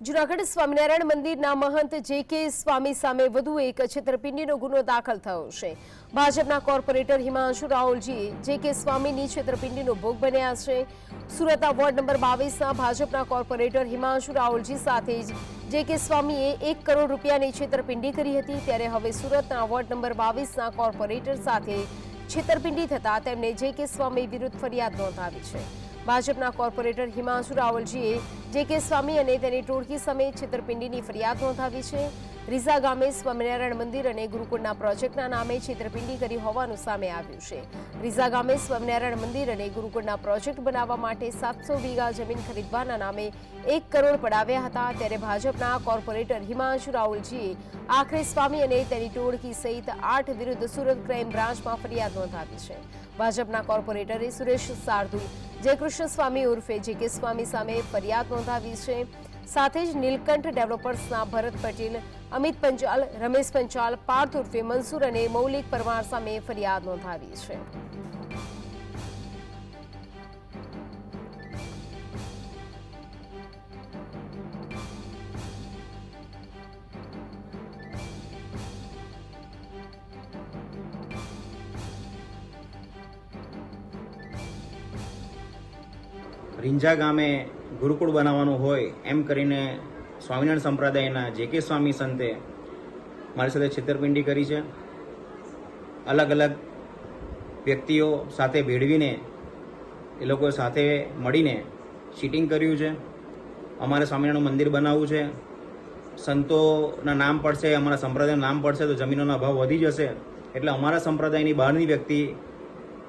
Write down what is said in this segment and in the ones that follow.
જૂનાગઢ સ્વામિનારાયણ મંદિરના મહંત જે.કે. સ્વામી સામે વધુ એક છેતરપિંડીનો ગુનો દાખલ થયો છે। ભાજપના કોર્પોરેટર હિમાંશુ રાहुलજી જે.કે. સ્વામીની છેતરપિંડીનો ભોગ બન્યા છે। સુરતના વોર્ડ નંબર 22ના ભાજપના કોર્પોરેટર હિમાંશુ રાहुलજી સાથે જે.કે. સ્વામીએ 1 કરોડ રૂપિયાની છેતરપિંડી કરી હતી। ત્યારે હવે સુરતના વોર્ડ નંબર 22ના કોર્પોરેટર સાથે છેતરપિંડી થતા તેમને જે.કે. સ્વામી વિરુદ્ધ ફરિયાદ નોંધાવી છે। ભાજપના કોર્પોરેટર હિમાંશુ રાहुलજીએ જે.કે. સ્વામી અને તેની ટોળકી સામે છેતરપિંડીની ફરિયાદ નોંધાવી છે। રીઝા ગામે સ્વામિનારાયણ મંદિર અને ગુરુકુળના પ્રોજેક્ટના નામે છેતરપિંડી કરી હોવાનું સામે આવ્યું છે। રીઝા ગામે સ્વામિનારાયણ મંદિર અને ગુરુકુળના પ્રોજેક્ટ બનાવવા માટે 700 વીઘા જમીન ખરીદવાના નામે 1 કરોડ પડાવ્યા હતા। ત્યારે ભાજપના કોર્પોરેટર હિમાંશુ રાहुलજીએ આખરે સ્વામી અને તેની ટોળકી સહિત 8 વિરુદ્ધ સુરત ક્રાઇમ બ્રાન્ચમાં ફરિયાદ નોંધાવી છે। ભાજપના કોર્પોરેટરે સુરેશ સારધુ જયકૃષ્ણ સ્વામી ઉર્ફે જે.કે. સ્વામી સામે ફરિયાદ નોંધાવી છે। સાથે જ નીલકંઠ ડેવલપર્સના ભરત પટેલ, અમિત પંચાલ, રમેશ પંચાલ, પાર્થ ઉર્ફે મંસૂર અને મૌલિક પરમાર સામે ફરિયાદ નોંધાવી છે। રીંજા ગામે ગુરુકુળ બનાવવાનું હોય એમ કરીને સ્વામિનારાયણ સંપ્રદાયના જે.કે. સ્વામી સંતે મારી સાથે છેતરપિંડી કરી છે। અલગ અલગ વ્યક્તિઓ સાથે ભેળવીને એ લોકો સાથે મળીને ચીટિંગ કર્યું છે। અમારે સ્વામિનારાયણનું મંદિર બનાવવું છે, સંતોના નામ પડશે, અમારા સંપ્રદાયનું નામ પડશે તો જમીનોનો ભાવ વધી જશે, એટલે અમારા સંપ્રદાયની બહારની વ્યક્તિ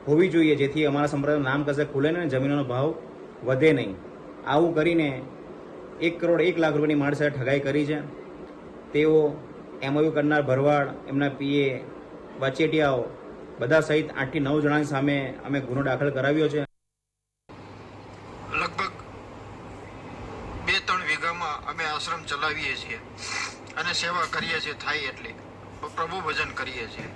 હોવી જોઈએ જેથી અમારા સંપ્રદાયનું નામ કશે ખુલે ને જમીનોનો ભાવ વધે નહીં। આવું કરીને 1 કરોડ 1 લાખ રૂપિયાની મારી સાથે ઠગાઈ કરી છે। તેઓ એમઓયુ કરનાર ભરવાડ, એમના પીએ, વચેટિયાઓ બધા સહિત 8 થી 9 જણાની સામે અમે ગુનો દાખલ કરાવ્યો છે। લગભગ 2-3 વીઘામાં અમે આશ્રમ ચલાવીએ છીએ અને સેવા કરીએ છીએ, થાય એટલી પ્રભુ ભજન કરીએ છીએ।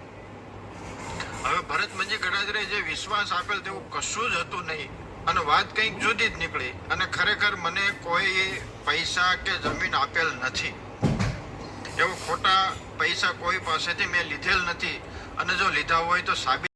હવે ભરત મંજી ગડાદરે જે વિશ્વાસ આપેલ તેવું કશું જ હતું નહીં અને વાત કંઈક જુદી જ નીકળી અને ખરેખર મને કોઈ પૈસા કે જમીન આપેલ નથી। એવો ખોટા પૈસા કોઈ પાસેથી મેં લીધેલ નથી અને જો લીધા હોય તો સાબિત